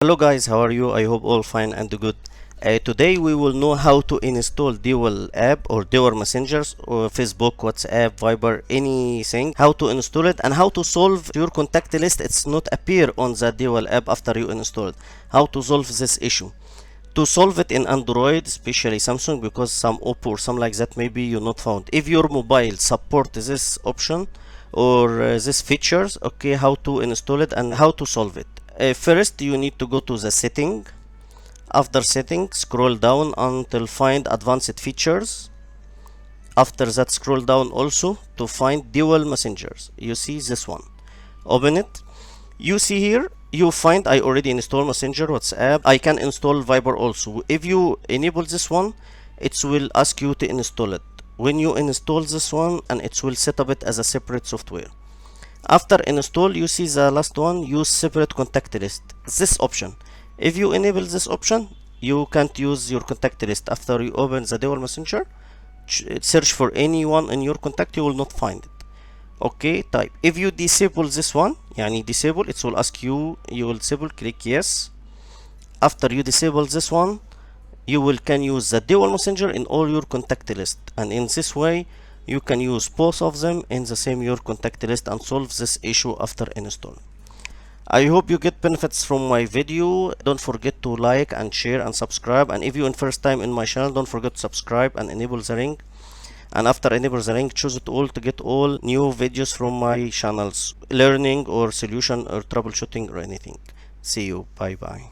Hello guys, how are you? I hope all fine and good. Today we will know how to install Dual app or Dual messengers or Facebook, WhatsApp, Viber, anything. How to install it and how to solve your contact list. It's not appear on the Dual app after you install it. How to solve this issue? To solve it in Android, especially Samsung, because some Oppo or some like that maybe you not found. If your mobile support this option or these features, okay, how to install it and how to solve it. First you need to go to the setting. After setting, scroll down until find advanced features. After that, scroll down also to find dual messengers. You see this one, open it. You see here you find I already installed Messenger, WhatsApp. I can install Viber also. If you enable this one, it will ask you to install it. When you install this one, and it will set up it as a separate software. After install, you see the last one, use separate contact list. This option, if you enable this option, you can't use your contact list. After you open the Dual Messenger, search for anyone in your contact, you will not find it. Okay, type. If you disable this one, yani disable, it will ask you, you will disable, click yes. After you disable this one, you can use the Dual Messenger in all your contact list, and in this way you can use both of them in the same your contact list and solve this issue after install. I hope you get benefits from my video. Don't forget to like and share and subscribe, and if you are first time in my channel, don't forget to subscribe and enable the ring. And after enable the ring, choose it all to get all new videos from my channels, learning or solution or troubleshooting or anything. See you. Bye bye.